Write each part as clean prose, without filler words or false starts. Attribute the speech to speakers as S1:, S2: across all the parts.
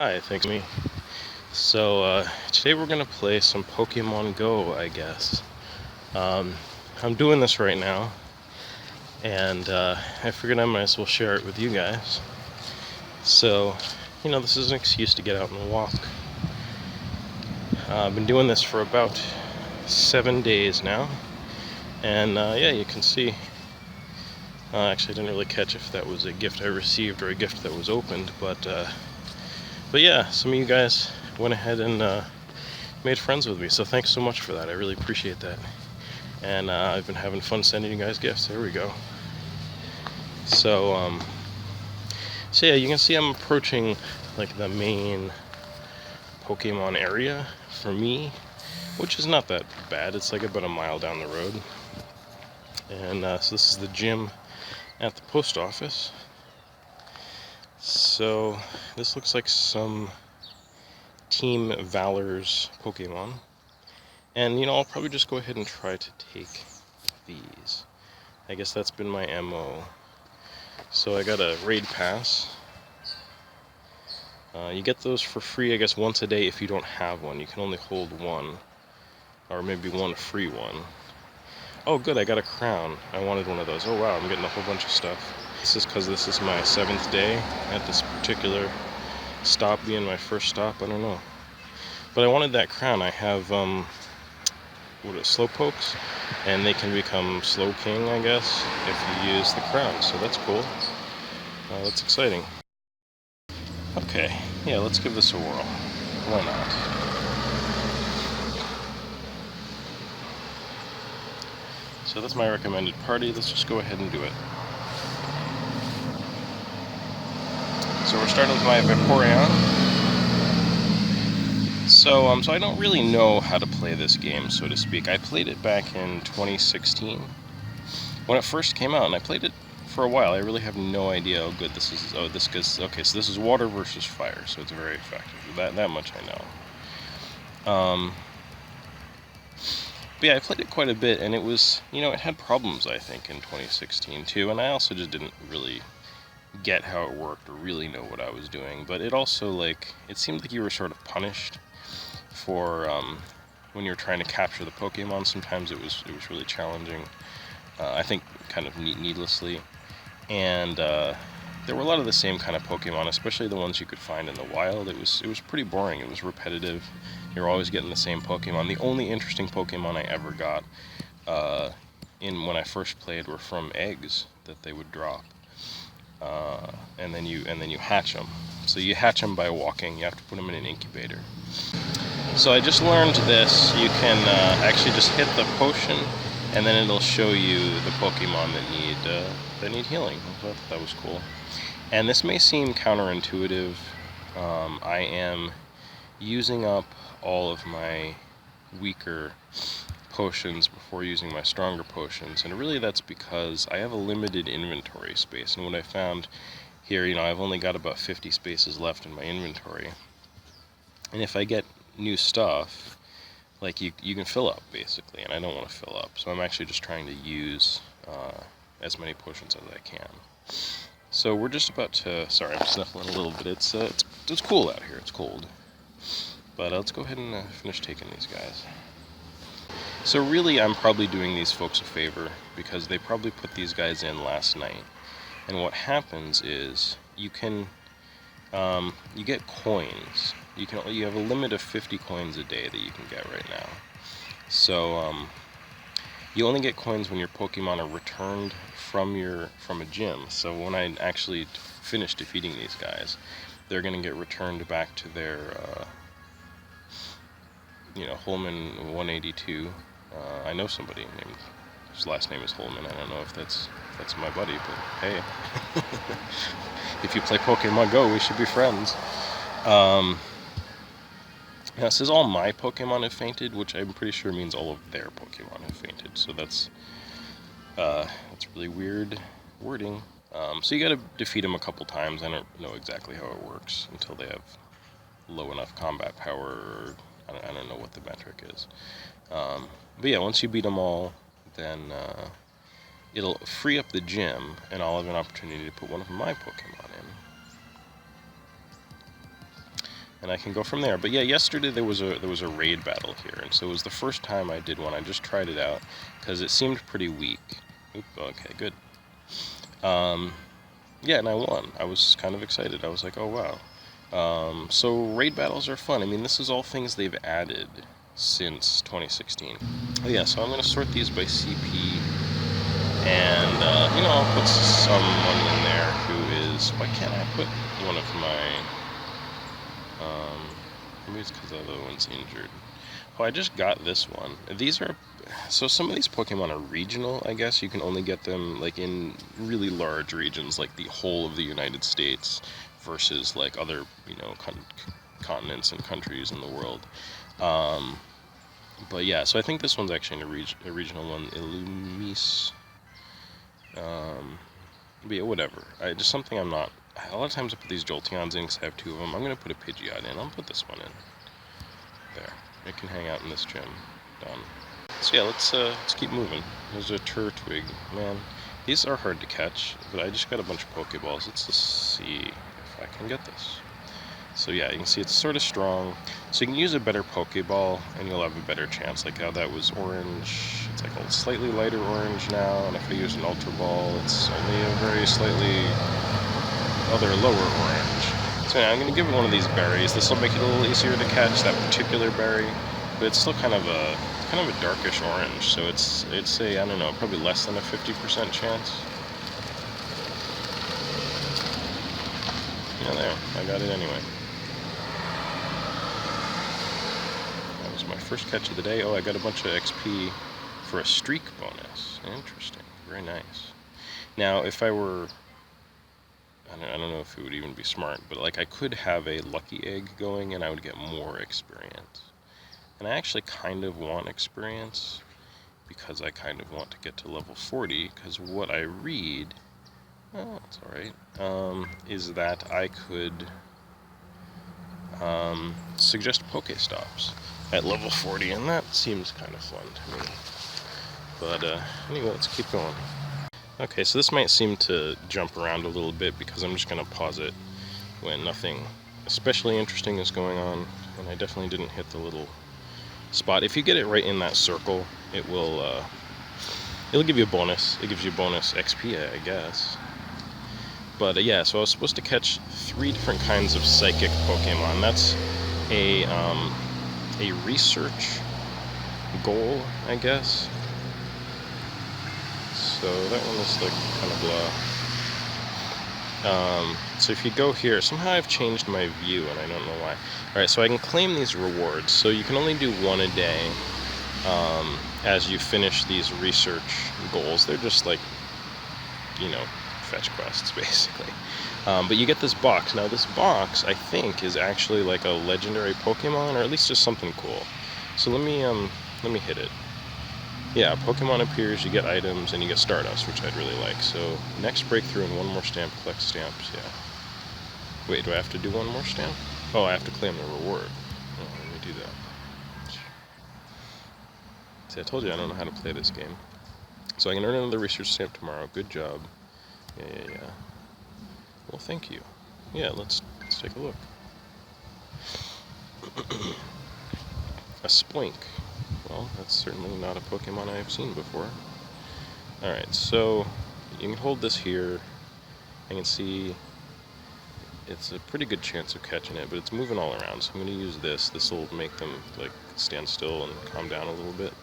S1: Hi, thanks me. So today we're gonna play some Pokemon Go, I guess. I'm doing this right now, and I figured I might as well share it with you guys. So, this is an excuse to get out and walk. I've been doing this for about 7 days now, and yeah, you can see. Actually, I didn't really catch if that was a gift I received or a gift that was opened, but yeah, some of you guys went ahead and made friends with me, so thanks so much for that. I really appreciate that. And I've been having fun sending you guys gifts. There we go. So yeah, you can see I'm approaching like the main Pokemon area for me, which is not that bad. It's like about a mile down the road. And so this is the gym at the post office. So this looks like some Team Valor's Pokemon. And I'll probably just go ahead and try to take these. I guess that's been my MO. So I got a raid pass. You get those for free, I guess, once a day if you don't have one. You can only hold one, or maybe one free one. Oh good, I got a crown. I wanted one of those. Oh wow, I'm getting a whole bunch of stuff. This is because this is my 7th day at this particular stop, being my first stop. I don't know. But I wanted that crown. I have, Slowpokes, and they can become Slow King, I guess, if you use the crown. So that's cool. That's exciting. Okay, yeah, let's give this a whirl. Why not? So that's my recommended party. Let's just go ahead and do it. So we're starting with my Vaporeon. So I don't really know how to play this game, so to speak. I played it back in 2016 when it first came out, and I played it for a while. I really have no idea how good this is. Oh, this goes. Okay, so this is water versus fire, so it's very effective. That much I know. But yeah, I played it quite a bit, and it was, it had problems, I think, in 2016 too, and I also just didn't really get how it worked or really know what I was doing. But it also, it seemed like you were sort of punished for when you were trying to capture the Pokemon. Sometimes it was really challenging. I think kind of needlessly. And there were a lot of the same kind of Pokemon, especially the ones you could find in the wild. It was pretty boring. It was repetitive. You're always getting the same Pokemon. The only interesting Pokemon I ever got when I first played were from eggs that they would drop, and then you hatch them. So you hatch them by walking. You have to put them in an incubator. So I just learned this. You can actually just hit the potion, and then it'll show you the Pokemon that need healing. I thought that was cool. And this may seem counterintuitive. I am using up all of my weaker potions before using my stronger potions, and really that's because I have a limited inventory space. And what I found here, I've only got about 50 spaces left in my inventory. And if I get new stuff, you can fill up basically, and I don't want to fill up, so I'm actually just trying to use as many potions as I can. So we're just about to, sorry, I'm sniffling a little bit. It's cool out here. It's cold, but let's go ahead and finish taking these guys. So really, I'm probably doing these folks a favor because they probably put these guys in last night. And what happens is you get coins. You have a limit of 50 coins a day that you can get right now. So you only get coins when your Pokemon are returned from a gym. So when I actually finish defeating these guys, they're going to get returned back to their Holman 182. I know somebody named, his last name is Holman. I don't know if that's my buddy, but hey, if you play Pokemon Go, we should be friends. Now it says all my Pokemon have fainted, which I'm pretty sure means all of their Pokemon have fainted. So that's really weird wording. So you gotta defeat them a couple times. I don't know exactly how it works until they have low enough combat power, or I don't know what the metric is. But yeah, once you beat them all, then it'll free up the gym, and I'll have an opportunity to put one of my Pokemon in. and I can go from there. But yeah, yesterday there was a raid battle here, and so it was the first time I did one. I just tried it out because it seemed pretty weak. Oop, okay, good. Yeah, and I won. I was kind of excited. I was like, oh wow. So raid battles are fun. I mean, this is all things they've added since 2016. Oh yeah, so I'm gonna sort these by CP, and I'll put someone in there who is. Why can't I put one of my? Maybe it's because the other one's injured. Oh, I just got this one. These are, so some of these Pokemon are regional, I guess. You can only get them like in really large regions, like the whole of the United States, versus like other, continents and countries in the world. But yeah, so I think this one's actually a regional one, Illumise. But yeah, whatever. Just something I'm not. A lot of times I put these Jolteons in because I have two of them. I'm gonna put a Pidgeot in. I'll put this one in. There. It can hang out in this gym. Done. So yeah, let's keep moving. There's a Turtwig. Man, these are hard to catch, but I just got a bunch of Pokeballs. Let's just see if I can get this. So yeah, you can see it's sort of strong. So you can use a better Pokeball, and you'll have a better chance. Like how that was orange. It's like a slightly lighter orange now, and if I use an Ultra Ball, it's only a very slightly other lower orange. So yeah, I'm going to give it one of these berries. This will make it a little easier to catch, that particular berry, but it's still kind of a darkish orange, so it's a, I don't know, probably less than a 50% chance. Yeah, there, I got it anyway. That was my first catch of the day. Oh, I got a bunch of XP for a streak bonus. Interesting, very nice. Now, if I were, I don't know if it would even be smart, but like I could have a lucky egg going and I would get more experience. And I actually kind of want experience because I kind of want to get to level 40, because what I read, it's alright, is that I could suggest Pokestops at level 40, and that seems kind of fun to me. But anyway, let's keep going. Okay, so this might seem to jump around a little bit because I'm just going to pause it when nothing especially interesting is going on, and I definitely didn't hit the little spot. If you get it right in that circle, it will it'll give you a bonus. It gives you bonus XP, I guess. But yeah, so I was supposed to catch 3 different kinds of psychic Pokemon. That's a research goal, I guess. So that one is like kind of blah. So if you go here, somehow I've changed my view and I don't know why. Alright, so I can claim these rewards. So you can only do 1 a day as you finish these research goals. They're just like, fetch quests basically. But you get this box. Now this box, I think, is actually like a legendary Pokemon, or at least just something cool. So let me hit it. Yeah, Pokemon appears, you get items, and you get Stardust, which I'd really like. So, next breakthrough and 1 more stamp, collect stamps, yeah. Wait, do I have to do 1 more stamp? Oh, I have to claim the reward. Oh, let me do that. See, I told you I don't know how to play this game. So I can earn another research stamp tomorrow. Good job. Yeah. Well, thank you. Yeah, let's take a look. A Splink. Well, that's certainly not a Pokemon I have seen before. Alright, so you can hold this here. I can see it's a pretty good chance of catching it, but it's moving all around, so I'm going to use this. This will make them like stand still and calm down a little bit.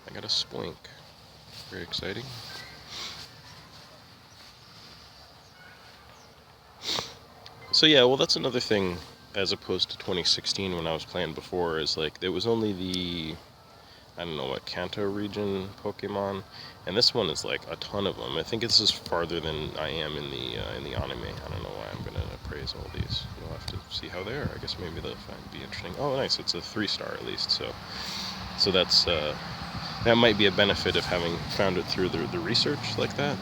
S1: I got a Splink. Very exciting. So yeah, well, that's another thing, as opposed to 2016 when I was playing before, is like there was only the, I don't know what, Kanto region Pokemon, and this one is like a ton of them. I think this is farther than I am in the anime. I don't know why I'm gonna appraise all these. You'll have to see how they are. I guess maybe they'll be interesting. Oh, nice! It's a 3-star at least. So that's that might be a benefit of having found it through the research like that.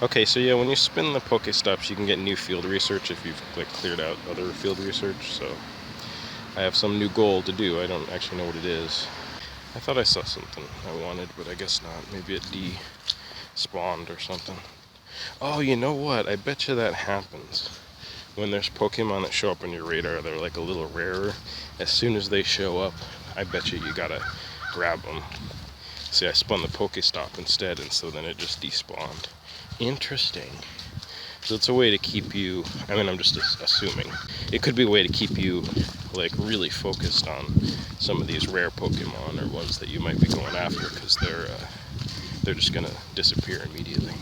S1: Okay, so yeah, when you spin the Pokestops, you can get new field research if you've like cleared out other field research. So I have some new goal to do. I don't actually know what it is. I thought I saw something I wanted, but I guess not. Maybe it despawned or something. Oh, you know what? I bet you that happens when there's Pokemon that show up on your radar, they're like a little rarer. As soon as they show up, I bet you gotta grab them. See, I spun the Pokestop instead, and so then it just despawned. Interesting. So it's a way to keep you, I mean, I'm just assuming, it could be a way to keep you, like, really focused on some of these rare Pokemon or ones that you might be going after, because they're just gonna disappear immediately.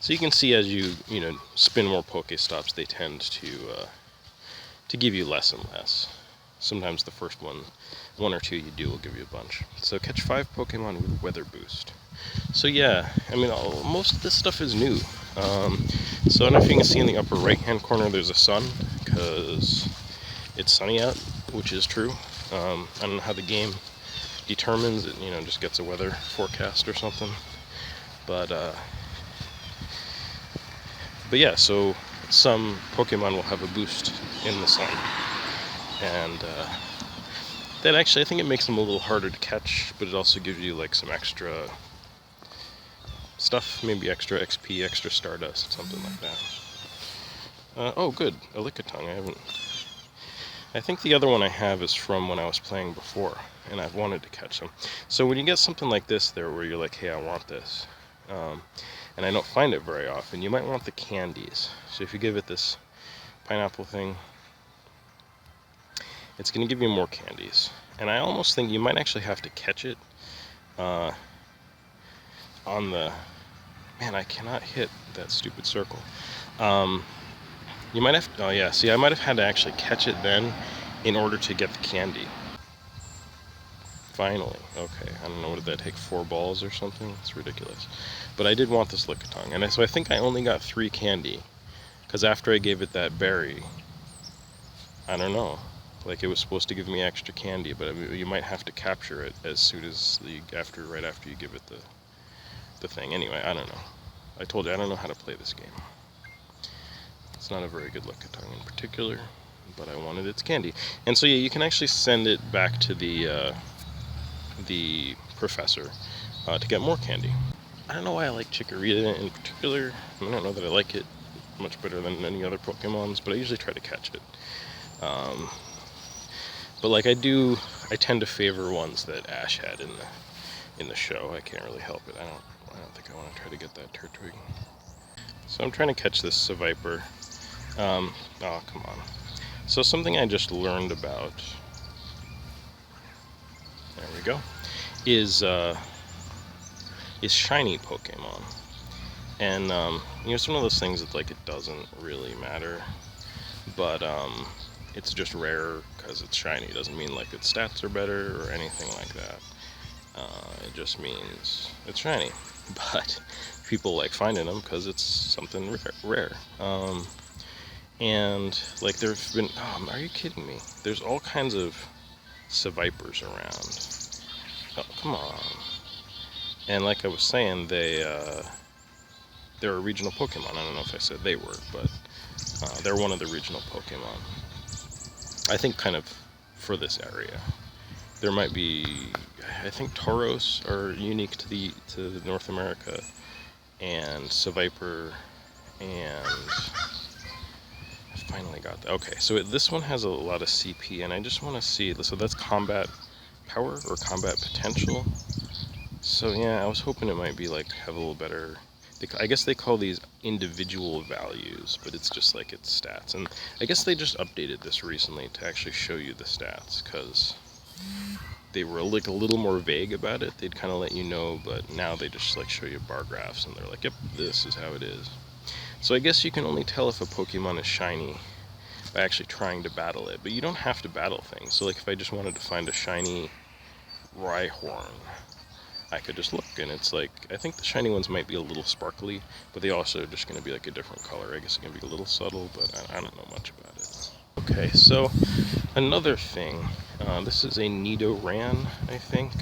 S1: So you can see as you spin more Pokestops, they tend to give you less and less. Sometimes the first one or two you do will give you a bunch. So catch 5 Pokemon with Weather Boost. So yeah, I mean, most of this stuff is new. So I don't know if you can see in the upper right-hand corner there's a sun, because it's sunny out, which is true. I don't know how the game determines it, just gets a weather forecast or something. But yeah, so some Pokemon will have a boost in the sun. And that actually, I think it makes them a little harder to catch, but it also gives you like some extra stuff, maybe extra XP, extra Stardust, something like that. Oh good, a Lickitung. I think the other one I have is from when I was playing before, and I've wanted to catch them. So when you get something like this there, where you're like, hey, I want this, and I don't find it very often, you might want the candies. So if you give it this pineapple thing, it's going to give you more candies. And I almost think you might actually have to catch it on the... Man, I cannot hit that stupid circle. You might have... Oh yeah, see, I might have had to actually catch it then in order to get the candy. Finally. Okay, I don't know, what did that take, 4 balls or something? It's ridiculous. But I did want this Lickitung, and so I think I only got 3 candy, because after I gave it that berry, I don't know, like it was supposed to give me extra candy, but you might have to capture it as soon as right after you give it the thing. Anyway, I don't know. I told you I don't know how to play this game. It's not a very good Lickitung in particular, but I wanted its candy. And so yeah, you can actually send it back to the professor to get more candy. I don't know why I like Chikorita in particular. I don't know that I like it much better than any other Pokemons, but I usually try to catch it. But like I tend to favor ones that Ash had in the show. I can't really help it. I don't think I want to try to get that Turtwig. So I'm trying to catch this Seviper. Oh, come on. So something I just learned about, there we go, is shiny Pokemon. And it's one of those things that like it doesn't really matter, but it's just rare because it's shiny. It doesn't mean like its stats are better or anything like that. It just means it's shiny. But people like finding them because it's something rare. And like there've been, are you kidding me? There's all kinds of Sevipers around. Oh, come on. And like I was saying, they're a regional Pokemon. I don't know if I said they were, but they're one of the regional Pokemon. I think kind of for this area. There might be, I think Tauros are unique to North America, and Seviper, and I finally got that. Okay, so this one has a lot of CP, and I just want to see, so that's combat power or combat potential. So yeah, I was hoping it might be like have a little better, I guess they call these individual values, but it's just like its stats. And I guess they just updated this recently to actually show you the stats, because they were like a little more vague about it. They'd kind of let you know, but now they just like show you bar graphs, and they're like, yep, this is how it is. So I guess you can only tell if a Pokemon is shiny by actually trying to battle it, but you don't have to battle things. So like if I just wanted to find a shiny Rhyhorn, I could just look, and it's like, I think the shiny ones might be a little sparkly, but they also are just going to be like a different color. I guess it can be a little subtle, but I don't know much about it. Okay, so another thing, this is a Nidoran, I think.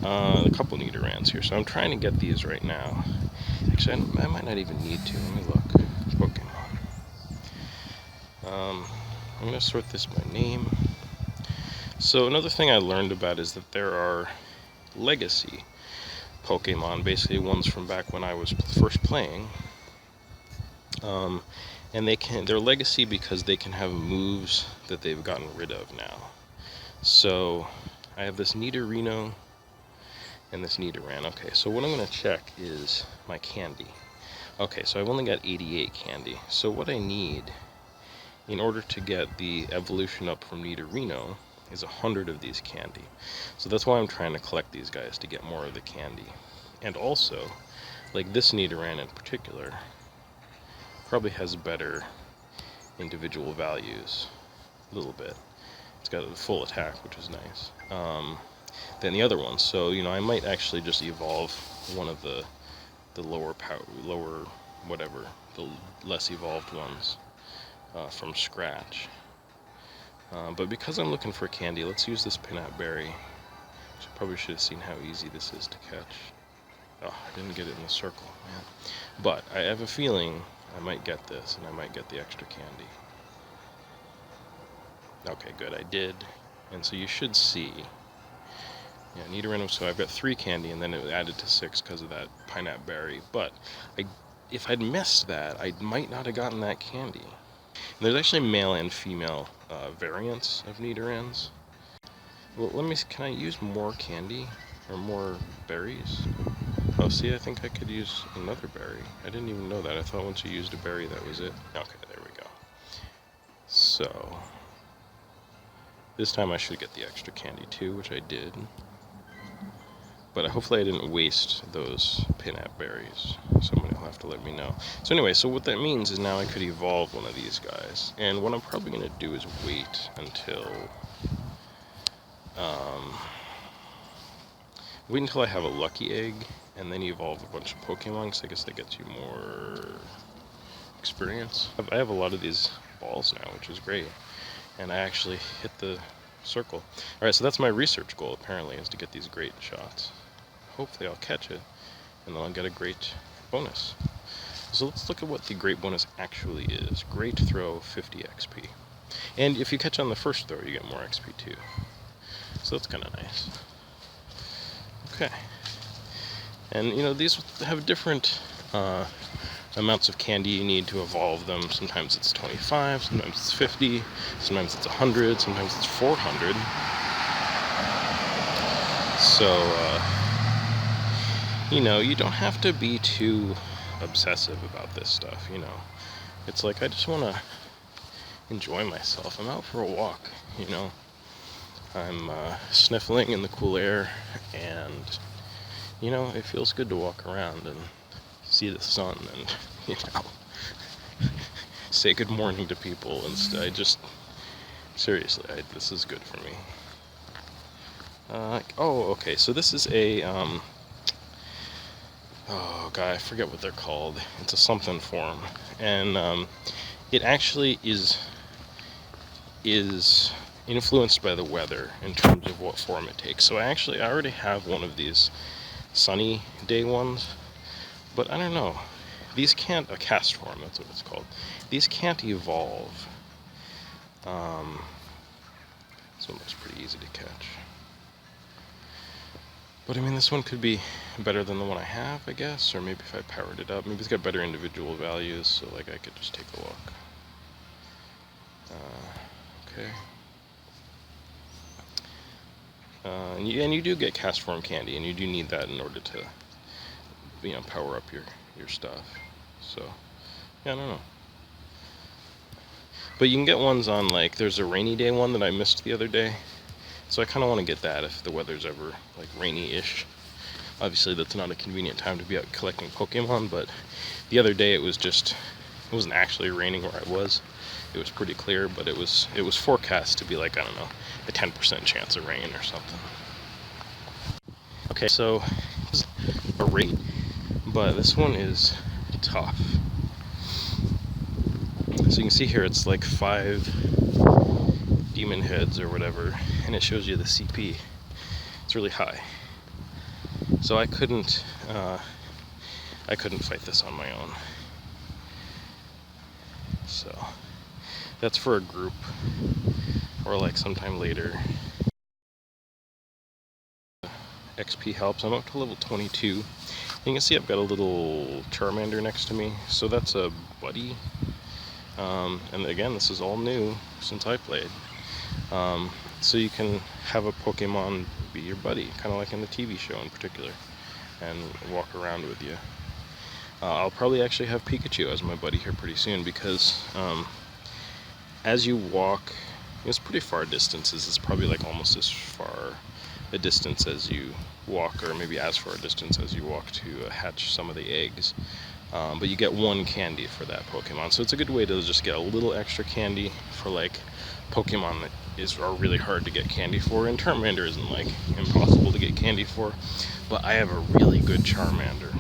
S1: A couple Nidorans here, so I'm trying to get these right now. Actually, I might not even need to. Let me look. Pokemon. I'm going to sort this by name. So another thing I learned about is that there are legacy Pokemon, basically ones from back when I was first playing. And they're legacy because they can have moves that they've gotten rid of now. So I have this Nidorino and this Nidoran. Okay, so what I'm going to check is my candy. Okay, so I've only got 88 candy. So what I need in order to get the evolution up from Nidorino is 100 of these candy. So that's why I'm trying to collect these guys, to get more of the candy. And also, like this Nidoran in particular, probably has better individual values, a little bit. It's got a full attack, which is nice, than the other ones. So, you know, I might actually just evolve one of the lower whatever, the less evolved ones from scratch. But because I'm looking for candy, let's use this Pinap Berry. Which I probably should have seen how easy this is to catch. Oh, I didn't get it in the circle, man. But I have a feeling I might get this, and I might get the extra candy. Okay, good, I did. And so you should see, yeah, Nidoran, so I've got 3 candy, and then it added to 6 because of that Pinap Berry. But if I'd missed that, I might not have gotten that candy. And there's actually male and female variants of Nidorans. Well, can I use more candy? Or more berries? Oh, see, I think I could use another berry. I didn't even know that. I thought once you used a berry, that was it. Okay, there we go. So, this time I should get the extra candy too, which I did. But hopefully I didn't waste those Pinap berries. Somebody will have to let me know. So anyway, so what that means is now I could evolve one of these guys. And what I'm probably going to do is wait until I have a lucky egg, and then evolve a bunch of Pokemon, because I guess that gets you more experience. I have a lot of these balls now, which is great. And I actually hit the circle. Alright, so that's my research goal, apparently, is to get these great shots. Hopefully I'll catch it, and then I'll get a great bonus. So let's look at what the great bonus actually is. Great throw, 50 XP. And if you catch on the first throw, you get more XP too. So that's kind of nice. Okay. And, you know, these have different amounts of candy you need to evolve them. Sometimes it's 25, sometimes it's 50, sometimes it's 100, sometimes it's 400. So, you know, you don't have to be too obsessive about this stuff, you know. It's like, I just want to enjoy myself. I'm out for a walk, you know. I'm sniffling in the cool air, and, you know, it feels good to walk around and see the sun and, you know, say good morning to people. And seriously, this is good for me. Oh, okay, so this is a, oh god, I forget what they're called. It's a something form, and it actually is influenced by the weather in terms of what form it takes. So I already have one of these sunny day ones, but I don't know. These can't, a cast form, that's what it's called. These can't evolve. This one looks pretty easy to catch. But I mean, this one could be better than the one I have, I guess, or maybe if I powered it up. Maybe it's got better individual values, so like I could just take a look. Okay. And you do get cast form candy, and you do need that in order to, you know, power up your stuff. So, yeah, I don't know. But you can get ones on, like, there's a rainy day one that I missed the other day. So I kind of want to get that if the weather's ever, like, rainy-ish. Obviously, that's not a convenient time to be out collecting Pokemon, but the other day it wasn't actually raining where I was. It was pretty clear, but it was forecast to be like, I don't know, a 10% chance of rain or something. Okay, so this is a rate, but this one is tough. So you can see here it's like 5 demon heads or whatever, and it shows you the CP. It's really high. So I couldn't fight this on my own. So that's for a group, or like sometime later. XP helps. I'm up to level 22. You can see I've got a little Charmander next to me, so that's a buddy. And again, this is all new since I played. So you can have a Pokemon be your buddy, kind of like in the TV show in particular, and walk around with you. I'll probably actually have Pikachu as my buddy here pretty soon, because as you walk, it's pretty far distances. It's probably like almost as far a distance as you walk, or maybe as far a distance as you walk to hatch some of the eggs. But you get 1 candy for that Pokemon, so it's a good way to just get a little extra candy for like Pokemon that are really hard to get candy for. And Charmander isn't like impossible to get candy for, but I have a really good Charmander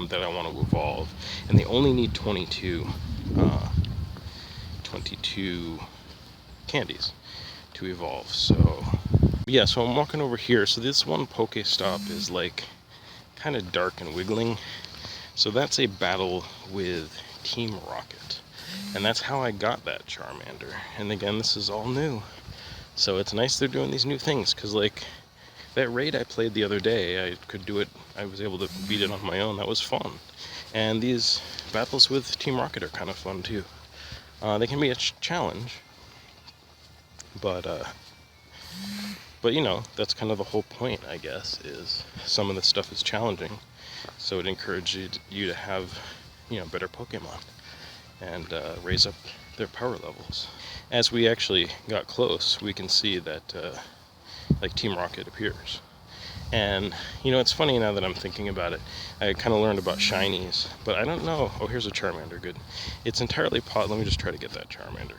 S1: that I want to evolve, and they only need 22 candies to evolve. So yeah, so I'm walking over here. So this one Pokestop is like kind of dark and wiggling, so that's a battle with Team Rocket, and that's how I got that Charmander. And again, this is all new, so it's nice they're doing these new things, because like that raid I played the other day, I could do it, I was able to beat it on my own. That was fun. And these battles with Team Rocket are kind of fun too. They can be a challenge, but you know, that's kind of the whole point, I guess, is some of the stuff is challenging, so it encourages you to have, you know, better Pokemon and raise up their power levels. As we actually got close, we can see that like Team Rocket appears. And you know, it's funny now that I'm thinking about it, I kind of learned about shinies, but I don't know. Oh, here's a Charmander, good. It's entirely let me just try to get that Charmander.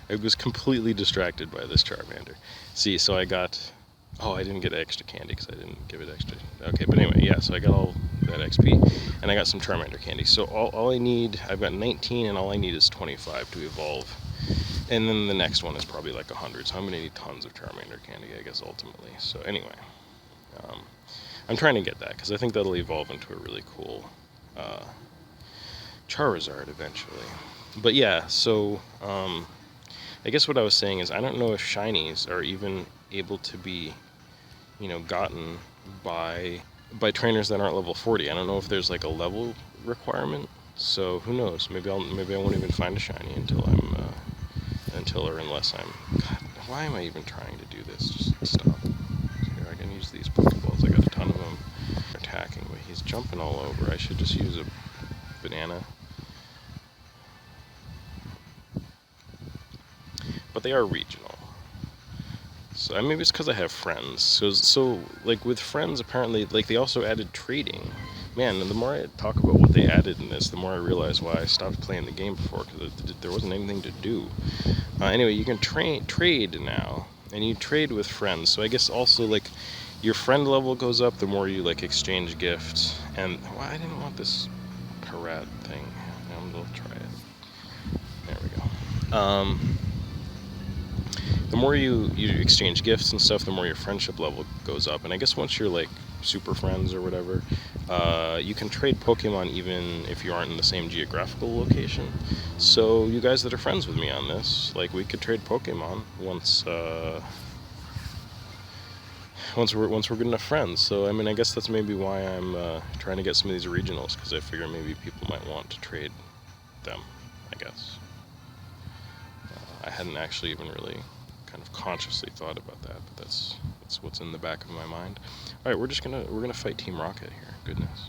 S1: I was completely distracted by this Charmander. See, so I got, oh, I didn't get extra candy because I didn't give it extra. Okay, but anyway, yeah, so I got all that XP, and I got some Charmander candy. So all I need, I've got 19, and all I need is 25 to evolve. And then the next one is probably like 100, so I'm going to need tons of Charmander candy, I guess, ultimately. So anyway, I'm trying to get that, because I think that'll evolve into a really cool Charizard eventually. But yeah, so I guess what I was saying is, I don't know if shinies are even able to be, you know, gotten by trainers that aren't level 40. I don't know if there's like a level requirement, so who knows? Maybe I won't even find a shiny until or unless I'm. God, why am I even trying to do this? Just stop. Here, I can use these Pokeballs. I got a ton of them. Attacking, but he's jumping all over. I should just use a banana. But they are regional. So maybe it's because I have friends. So like with friends, apparently, like they also added trading. Man, and the more I talk about what they added in this, the more I realize why I stopped playing the game before, because there wasn't anything to do. Anyway, you can trade now, and you trade with friends. So I guess also like your friend level goes up the more you like exchange gifts. And well, I didn't want this parrot thing. We'll try it. There we go. The more you exchange gifts and stuff, the more your friendship level goes up. And I guess once you're like super friends or whatever, you can trade Pokemon even if you aren't in the same geographical location. So you guys that are friends with me on this, like we could trade Pokemon once we're good enough friends. So I mean, I guess that's maybe why I'm trying to get some of these regionals, because I figure maybe people might want to trade them, I guess. I hadn't actually even really kind of consciously thought about that, but that's what's in the back of my mind. All right, we're gonna fight Team Rocket here. Goodness.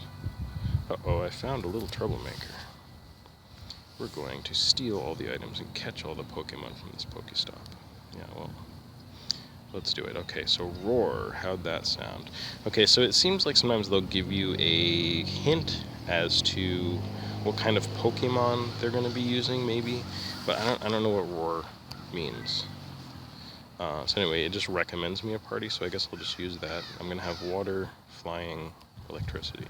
S1: Uh-oh, I found a little troublemaker. We're going to steal all the items and catch all the Pokemon from this Pokestop. Yeah, well, let's do it. Okay, so Roar, how'd that sound? Okay, so it seems like sometimes they'll give you a hint as to what kind of Pokemon they're going to be using, maybe, but I don't know what Roar means. So anyway, it just recommends me a party, so I guess I'll just use that. I'm going to have water, flying, electricity.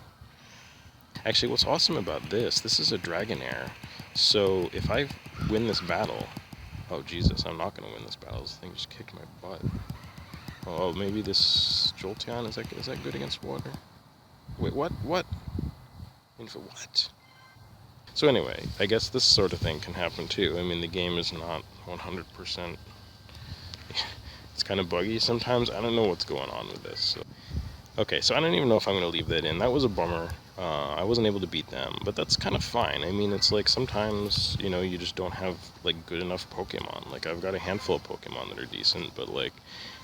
S1: Actually, what's awesome about this is a Dragonair, so if I win this battle, oh Jesus, I'm not going to win this battle, this thing just kicked my butt. Oh, maybe this Jolteon, is that good against water? Wait, what? What? What? So anyway, I guess this sort of thing can happen too. I mean, the game is not 100%, It's kind of buggy sometimes. I don't know what's going on with this. So. Okay, so I don't even know if I'm going to leave that in. That was a bummer. I wasn't able to beat them, but that's kind of fine. I mean, it's like sometimes, you know, you just don't have, like, good enough Pokemon. Like, I've got a handful of Pokemon that are decent, but, like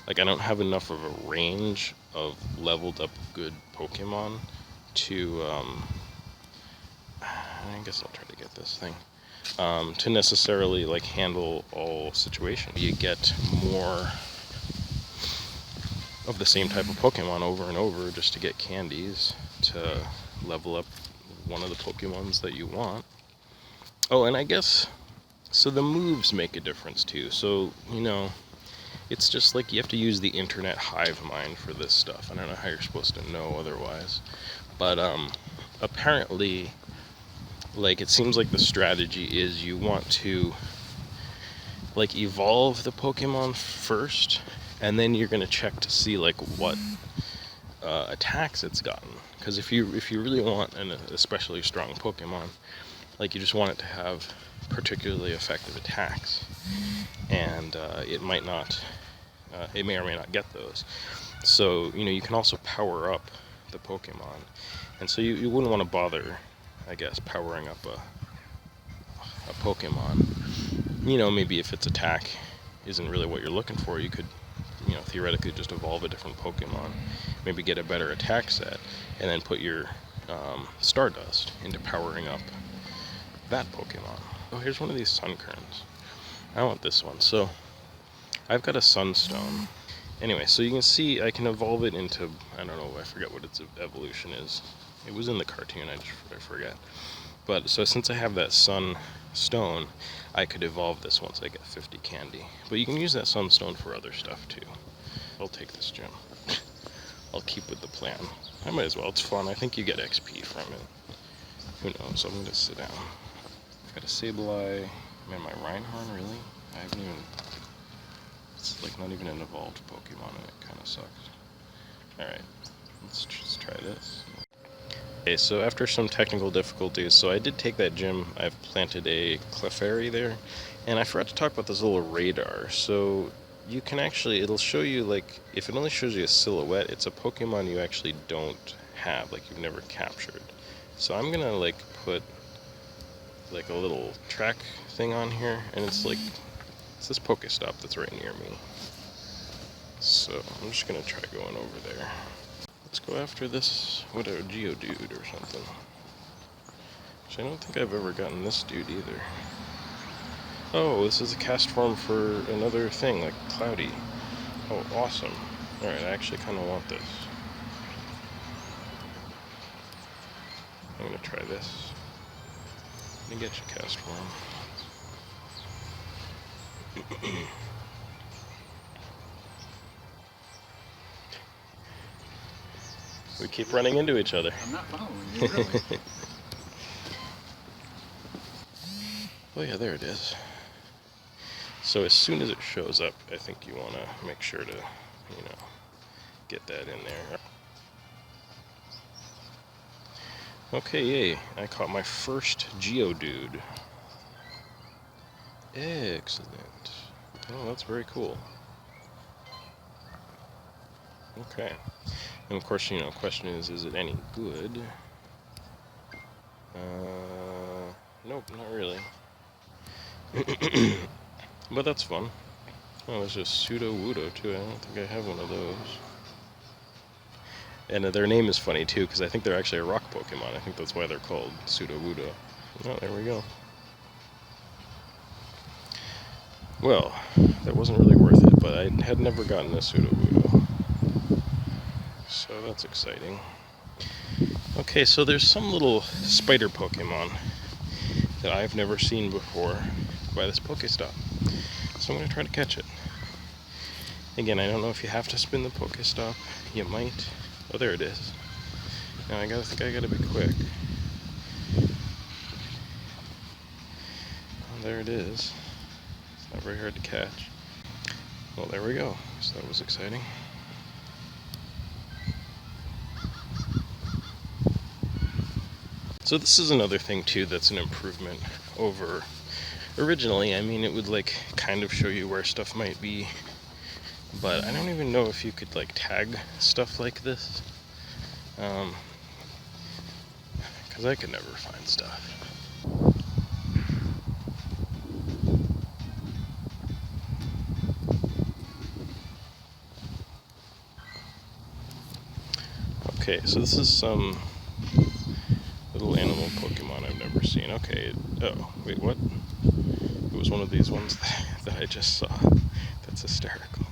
S1: I don't have enough of a range of leveled up good Pokemon to, I guess I'll try to get this thing, to necessarily, like, handle all situations. You get more of the same type of Pokemon over and over just to get candies to level up one of the Pokemons that you want. Oh, and I guess, so the moves make a difference too. So, you know, it's just like you have to use the internet hive mind for this stuff. I don't know how you're supposed to know otherwise. But apparently, like, it seems like the strategy is you want to, like, evolve the Pokemon first, and then you're going to check to see, like, what attacks it's gotten. Because if you really want an especially strong Pokemon, like, you just want it to have particularly effective attacks, and it might not, it may or may not get those. So, you know, you can also power up the Pokemon, and so you wouldn't want to bother, I guess, powering up a Pokemon. You know, maybe if its attack isn't really what you're looking for, you could, you know, theoretically just evolve a different Pokemon, maybe get a better attack set, and then put your Stardust into powering up that Pokemon. Oh, here's one of these Sunkerns. I want this one. So, I've got a Sunstone. Anyway, so you can see I can evolve it into, I don't know, I forget what its evolution is. It was in the cartoon, I forget. But, so since I have that Sunstone, I could evolve this once I get 50 candy. But you can use that Sunstone for other stuff too. I'll take this gem. I'll keep with the plan. I might as well, it's fun. I think you get XP from it. Who knows, I'm gonna sit down. I've got a Sableye. Man, my Reinhardt, really? I haven't even, it's like not even an evolved Pokemon and it kind of sucks. Alright, let's just try this. Okay, so after some technical difficulties, so I did take that gym. I've planted a Clefairy there, and I forgot to talk about this little radar. So you can actually, it'll show you, like, if it only shows you a silhouette, it's a Pokemon you actually don't have, like you've never captured. So I'm gonna, like, put, like, a little track thing on here, and it's like, it's this Pokestop that's right near me. So I'm just gonna try going over there. Let's go after this, whatever, Geodude or something. Which I don't think I've ever gotten this dude either. Oh, this is a cast form for another thing, like Cloudy. Oh, awesome. Alright, I actually kind of want this. I'm gonna try this. Let me get you cast form. We keep running into each other.
S2: I'm not following you, really.
S1: Oh yeah, there it is. So as soon as it shows up, I think you want to make sure to, you know, get that in there. Okay, yay. I caught my first Geodude. Excellent. Oh, that's very cool. Okay. And of course, you know, question is it any good? Nope, not really. But that's fun. Oh, there's a Pseudo-Wudo too. I don't think I have one of those. And their name is funny too, because I think they're actually a rock Pokemon. I think that's why they're called Pseudo-Wudo. Oh, there we go. Well, that wasn't really worth it, but I had never gotten a Pseudo-Wudo. So that's exciting. Okay, so there's some little spider Pokemon that I've never seen before by this Pokestop. So I'm going to try to catch it. Again, I don't know if you have to spin the Pokestop. You might. Oh, there it is. Now I think I gotta be quick. Oh, there it is. It's not very hard to catch. Well, there we go. So that was exciting. So this is another thing too that's an improvement over originally. I mean, it would, like, kind of show you where stuff might be, But I don't even know if you could like tag stuff like this, because I could never find stuff. Okay, so this is some little animal Pokemon I've never seen. Okay, oh, wait, what? It was one of these ones that I just saw. That's hysterical.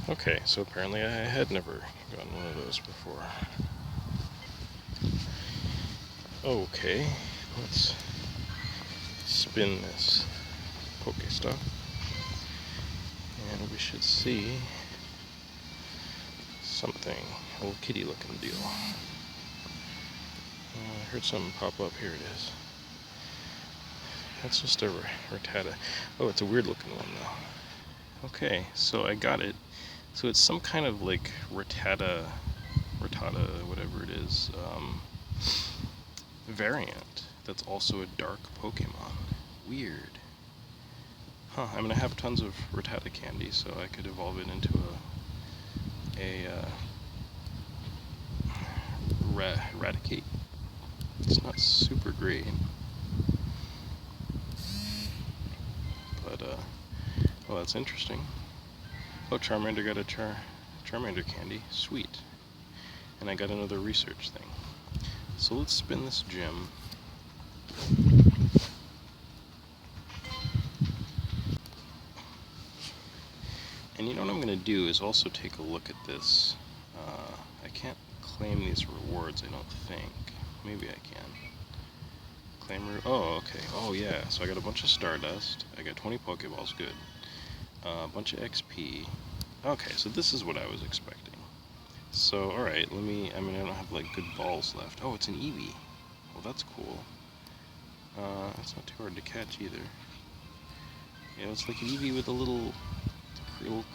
S1: Okay, so apparently I had never gotten one of those before. Okay, let's spin this Pokestop, and we should see something, a little kitty looking deal. I heard something pop up. Here it is. That's just a Rattata. Oh, it's a weird looking one though. Okay, so I got it. So it's some kind of like Rattata, whatever it is, variant that's also a dark Pokemon. Weird. Huh, I mean I have tons of Rattata candy, so I could evolve it into a Raticate. It's not super great. But, well, that's interesting. Oh, Charmander got a Charmander candy. Sweet. And I got another research thing. So let's spin this gem. And you know what I'm going to do is also take a look at this. I can't claim these rewards, I don't think. Maybe I can. Claim oh, okay. Oh, yeah. So I got a bunch of Stardust. I got 20 Pokeballs. Good. A bunch of XP. Okay, so this is what I was expecting. So, alright, I mean, I don't have, like, good balls left. Oh, it's an Eevee. Well, that's cool. It's not too hard to catch, either. Yeah, it's like an Eevee with a little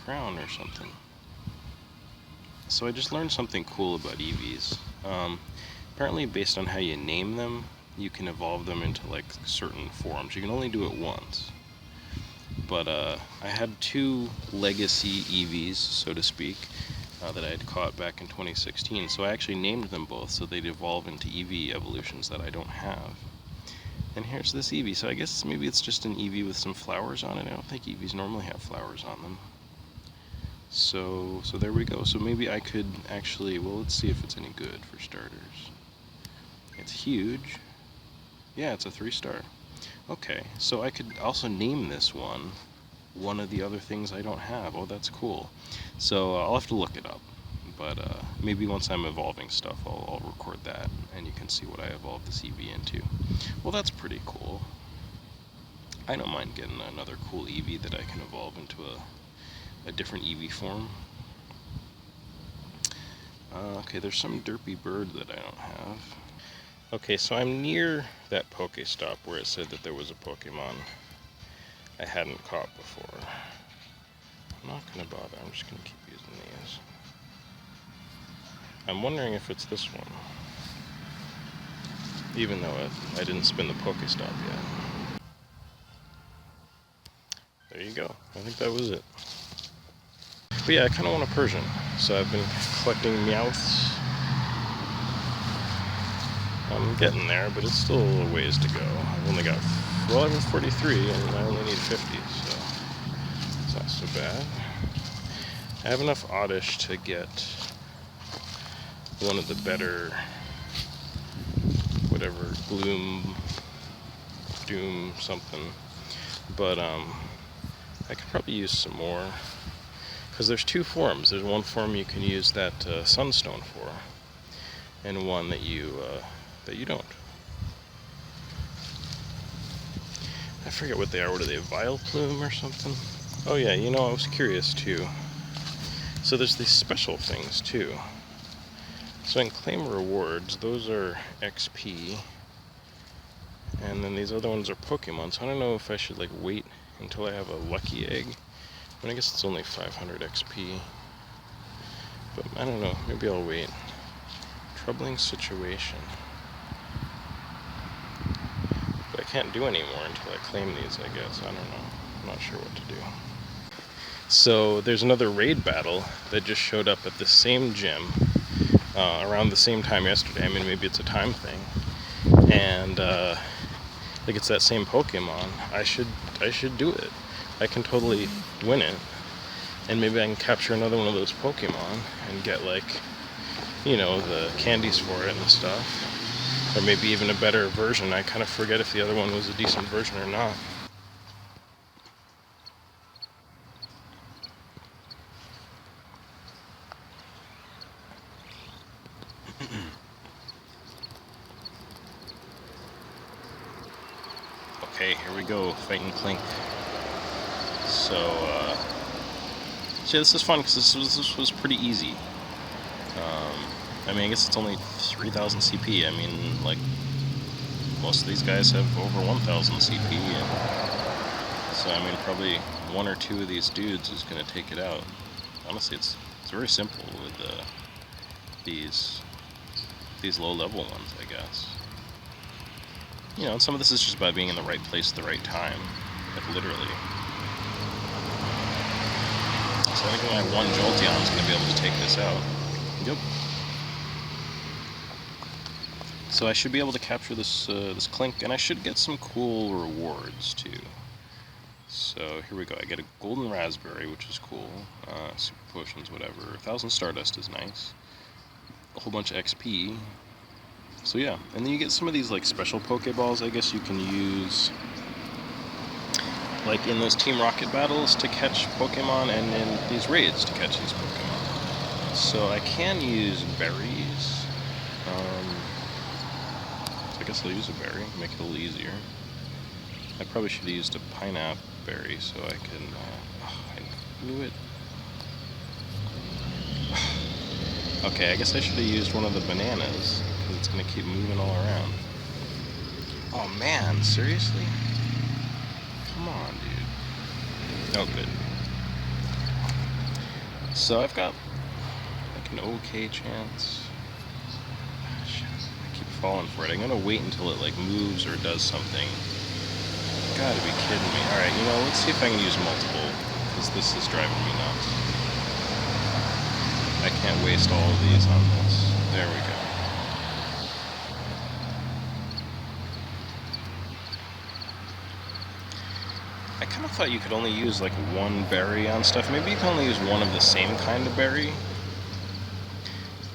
S1: crown or something. So I just learned something cool about Eevees. Apparently, based on how you name them, you can evolve them into, like, certain forms. You can only do it once. But I had 2 legacy Eevees, so to speak, that I had caught back in 2016. So I actually named them both so they'd evolve into Eevee evolutions that I don't have. And here's this Eevee. So I guess maybe it's just an Eevee with some flowers on it. I don't think Eevees normally have flowers on them. So there we go. So maybe I could actually, well, let's see if it's any good for starters. It's huge. Yeah, it's a 3-star. Okay, so I could also name this one of the other things I don't have. Oh, that's cool. So I'll have to look it up. But maybe once I'm evolving stuff, I'll record that, and you can see what I evolved this Eevee into. Well, that's pretty cool. I don't mind getting another cool Eevee that I can evolve into a different Eevee form. Okay, there's some derpy bird that I don't have. Okay, so I'm near that Pokestop where it said that there was a Pokemon I hadn't caught before. I'm not going to bother, I'm just going to keep using these. I'm wondering if it's this one. Even though I didn't spin the Pokestop yet. There you go. I think that was it. But yeah, I kind of want a Persian. So I've been collecting Meowths. I'm getting there, but it's still a ways to go. I've only got, well, I'm 43 and I only need 50, so it's not so bad. I have enough Oddish to get one of the better, whatever, Gloom, Doom, something. But I could probably use some more. Because there's 2 forms. There's one form you can use that Sunstone for, and one that you don't. I forget what they are. What are they? Vileplume or something? Oh yeah, you know, I was curious too. So there's these special things too. So in claim rewards, those are XP, and then these other ones are Pokemon. So I don't know if I should like wait until I have a lucky egg. I mean, I guess it's only 500 XP, but I don't know. Maybe I'll wait. Troubling situation. can't do anymore until I claim these, I guess. I don't know. I'm not sure what to do. So there's another raid battle that just showed up at the same gym around the same time yesterday. I mean, maybe it's a time thing. And like it's that same Pokemon. I should do it. I can totally win it. And maybe I can capture another one of those Pokemon and get, like, you know, the candies for it and stuff. Or maybe even a better version. I kind of forget if the other one was a decent version or not. Okay, here we go, fighting Clink. So yeah, this is fun because this was pretty easy. I mean, I guess it's only 3,000 CP. I mean, like, most of these guys have over 1,000 CP, and so I mean, probably one or two of these dudes is gonna take it out. Honestly, it's very simple with these low-level ones, I guess. You know, and some of this is just by being in the right place at the right time, like literally. So I think my one Jolteon is going to be able to take this out. Yep. So I should be able to capture this this Clink, and I should get some cool rewards too. So here we go. I get a golden raspberry, which is cool. Super potions, whatever. 1,000 Stardust is nice. A whole bunch of XP. So yeah, and then you get some of these like special Pokeballs, I guess you can use like in those Team Rocket battles to catch Pokemon, and in these raids to catch these Pokemon. So I can use berries. So I guess I'll use a berry, make it a little easier. I probably should have used a pineapple berry so I can, I knew it. Okay, I guess I should have used one of the bananas, because it's going to keep moving all around. Oh man, seriously? Come on, dude. Oh, good. So I've got, like, an okay chance. Shit, I keep falling for it. I'm going to wait until it, like, moves or does something. You gotta be kidding me. Alright, you know, let's see if I can use multiple, because this is driving me nuts. I can't waste all of these on this. There we go. I kind of thought you could only use like one berry on stuff. Maybe you can only use one of the same kind of berry.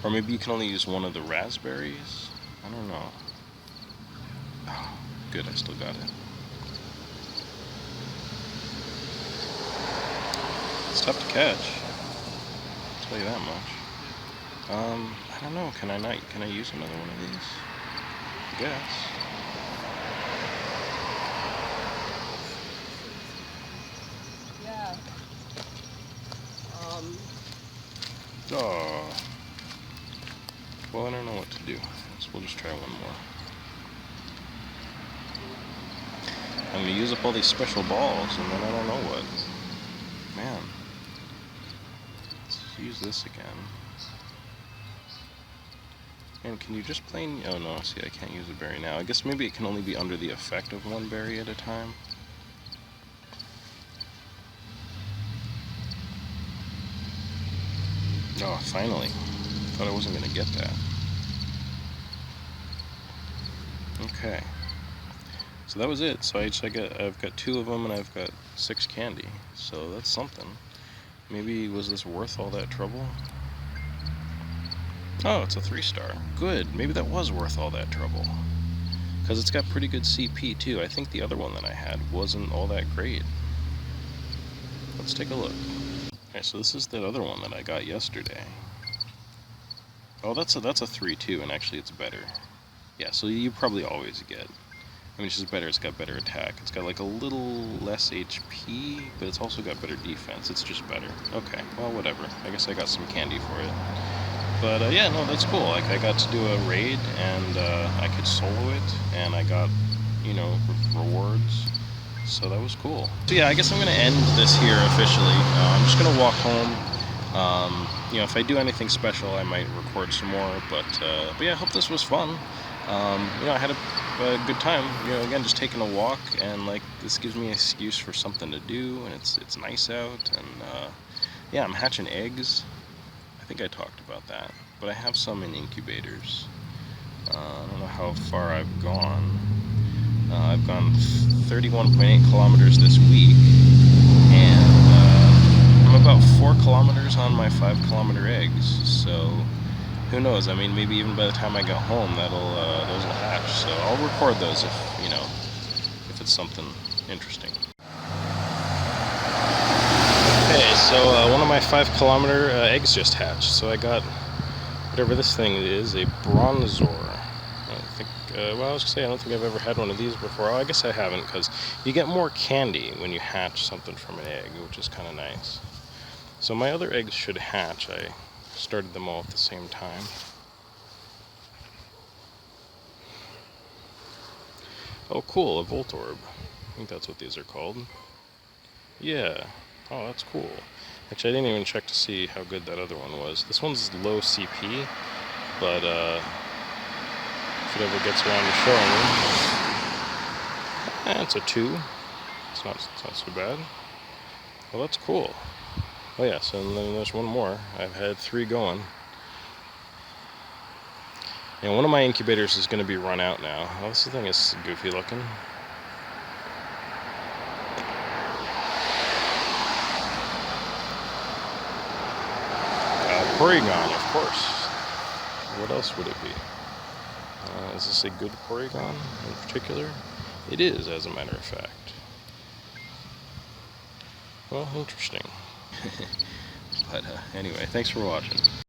S1: Or maybe you can only use one of the raspberries. I don't know. Oh, good, I still got it. It's tough to catch. I'll tell you that much. I don't know, can I use another one of these? I guess.
S2: Yeah.
S1: Oh. Well, I don't know what to do. So we'll just try one more. I'm gonna use up all these special balls, and then I don't know what. Man. Let's use this again. And can you just plain... Oh no, see, I can't use a berry now. I guess maybe it can only be under the effect of one berry at a time. Oh, finally. Thought I wasn't going to get that. Okay. So that was it. So I've got 2 of them, and I've got 6 candy. So that's something. Maybe was this worth all that trouble? Oh, it's a 3-star. Good. Maybe that was worth all that trouble. Because it's got pretty good CP, too. I think the other one that I had wasn't all that great. Let's take a look. Alright, so this is that other one that I got yesterday. Oh, that's a 3, too, and actually it's better. Yeah, so you probably always get... I mean, it's just better. It's got better attack. It's got, like, a little less HP, but it's also got better defense. It's just better. Okay, well, whatever. I guess I got some candy for it. But yeah, no, that's cool. Like, I got to do a raid, and I could solo it, and I got, you know, rewards. So that was cool. So yeah, I guess I'm gonna end this here officially. I'm just gonna walk home. You know, if I do anything special, I might record some more. But yeah, I hope this was fun. I had a good time. Again, just taking a walk, and like this gives me an excuse for something to do, and it's nice out, and yeah, I'm hatching eggs. I think I talked about that, but I have some in incubators. I don't know how far I've gone. I've gone 31.8 kilometers this week, and I'm about 4 kilometers on my 5-kilometer eggs. So who knows? I mean, maybe even by the time I get home, those will hatch. So I'll record those if it's something interesting. Okay, so one of my 5-kilometer eggs just hatched. So I got whatever this thing is, a bronzor. I think, well, I was gonna say, I don't think I've ever had one of these before. Oh, I guess I haven't, because you get more candy when you hatch something from an egg, which is kind of nice. So my other eggs should hatch. I started them all at the same time. Oh, cool, a Voltorb. I think that's what these are called. Yeah. Oh, that's cool. Actually, I didn't even check to see how good that other one was. This one's low CP, but if it ever gets around to showing me, it's a 2. It's not so bad. Well, that's cool. Oh yes, and then there's one more. I've had 3 going. And one of my incubators is going to be run out now. Oh, this thing is goofy looking. Porygon, of course. What else would it be? Is this a good Porygon in particular? It is, as a matter of fact. Well, interesting. But anyway, thanks for watching.